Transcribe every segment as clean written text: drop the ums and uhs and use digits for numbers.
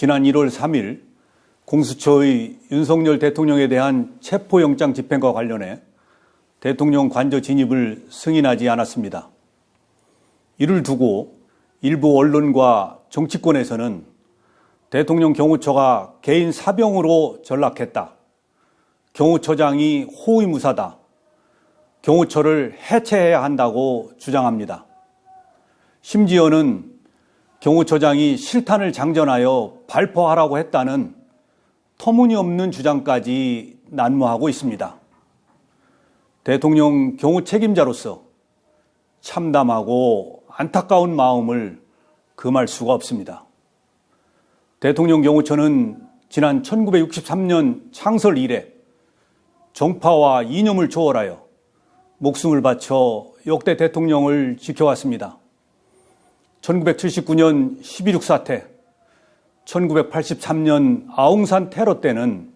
지난 1월 3일 공수처의 윤석열 대통령에 대한 체포영장 집행과 관련해 대통령 관저 진입을 승인하지 않았습니다. 이를 두고 일부 언론과 정치권에서는 대통령 경호처가 개인 사병으로 전락했다, 경호처장이 호위무사다, 경호처를 해체해야 한다고 주장합니다. 심지어는 경호처장이 실탄을 장전하여 발포하라고 했다는 터무니없는 주장까지 난무하고 있습니다. 대통령 경호 책임자로서 참담하고 안타까운 마음을 금할 수가 없습니다. 대통령 경호처는 지난 1963년 창설 이래 정파와 이념을 초월하여 목숨을 바쳐 역대 대통령을 지켜왔습니다. 1979년 12.6 사태, 1983년 아웅산 테러 때는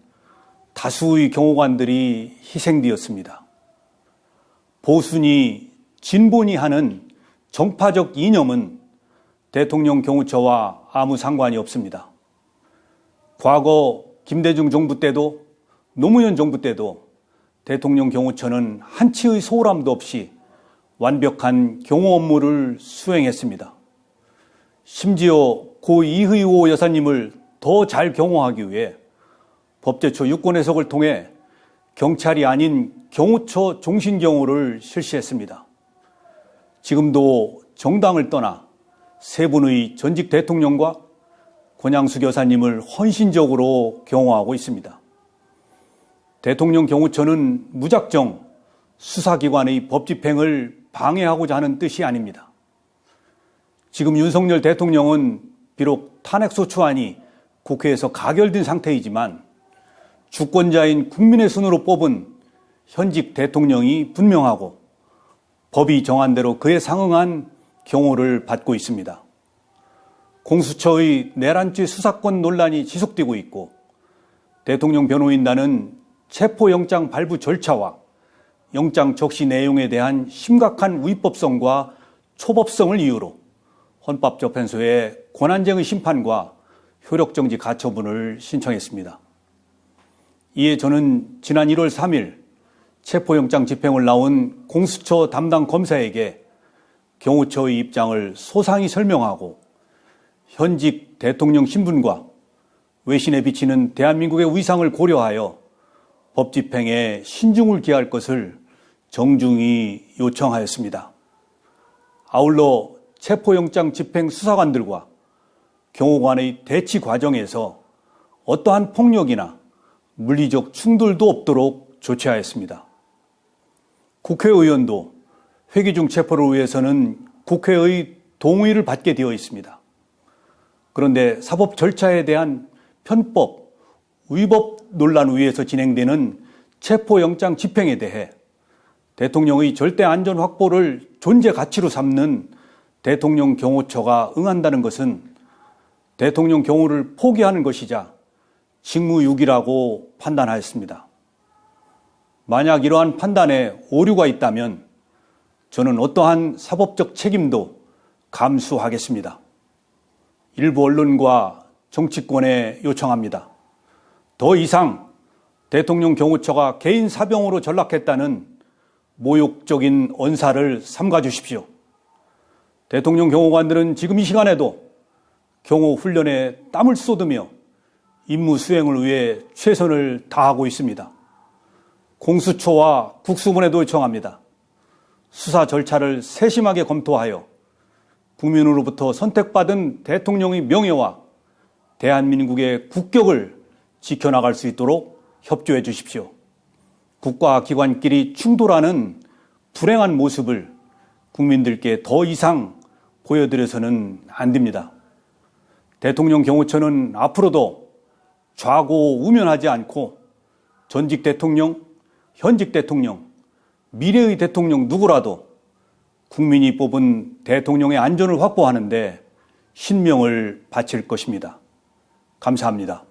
다수의 경호관들이 희생되었습니다. 보수니 진보니 하는 정파적 이념은 대통령 경호처와 아무 상관이 없습니다. 과거 김대중 정부 때도 노무현 정부 때도 대통령 경호처는 한치의 소홀함도 없이 완벽한 경호 업무를 수행했습니다. 심지어 고 이의호 여사님을 더 잘 경호하기 위해 법제처 유권 해석을 통해 경찰이 아닌 경호처 종신경호를 실시했습니다. 지금도 정당을 떠나 세 분의 전직 대통령과 권양숙 여사님을 헌신적으로 경호하고 있습니다. 대통령 경호처는 무작정 수사기관의 법 집행을 방해하고자 하는 뜻이 아닙니다. 지금 윤석열 대통령은 비록 탄핵소추안이 국회에서 가결된 상태이지만 주권자인 국민의 손으로 뽑은 현직 대통령이 분명하고 법이 정한 대로 그에 상응한 경호를 받고 있습니다. 공수처의 내란죄 수사권 논란이 지속되고 있고 대통령 변호인단은 체포영장 발부 절차와 영장 적시 내용에 대한 심각한 위법성과 초법성을 이유로 헌법재판소에 권한쟁의 심판과 효력정지 가처분을 신청했습니다. 이에 저는 지난 1월 3일 체포영장 집행을 나온 공수처 담당 검사에게 경호처의 입장을 소상히 설명하고 현직 대통령 신분과 외신에 비치는 대한민국의 위상을 고려하여 법 집행에 신중을 기할 것을 정중히 요청하였습니다. 아울러 체포영장 집행 수사관들과 경호관의 대치 과정에서 어떠한 폭력이나 물리적 충돌도 없도록 조치하였습니다. 국회의원도 회기 중 체포를 위해서는 국회의 동의를 받게 되어 있습니다. 그런데 사법 절차에 대한 편법, 위법 논란 위에서 진행되는 체포영장 집행에 대해 대통령의 절대 안전 확보를 존재 가치로 삼는 대통령 경호처가 응한다는 것은 대통령 경호를 포기하는 것이자 직무유기라고 판단하였습니다. 만약 이러한 판단에 오류가 있다면 저는 어떠한 사법적 책임도 감수하겠습니다. 일부 언론과 정치권에 요청합니다. 더 이상 대통령 경호처가 개인 사병으로 전락했다는 모욕적인 언사를 삼가 주십시오. 대통령 경호관들은 지금 이 시간에도 경호 훈련에 땀을 쏟으며 임무 수행을 위해 최선을 다하고 있습니다. 공수처와 국수본에도 요청합니다. 수사 절차를 세심하게 검토하여 국민으로부터 선택받은 대통령의 명예와 대한민국의 국격을 지켜나갈 수 있도록 협조해 주십시오. 국가 기관끼리 충돌하는 불행한 모습을 국민들께 더 이상 보여드려서는 안 됩니다. 대통령 경호처는 앞으로도 좌고우면하지 않고 전직 대통령, 현직 대통령, 미래의 대통령 누구라도 국민이 뽑은 대통령의 안전을 확보하는 데 신명을 바칠 것입니다. 감사합니다.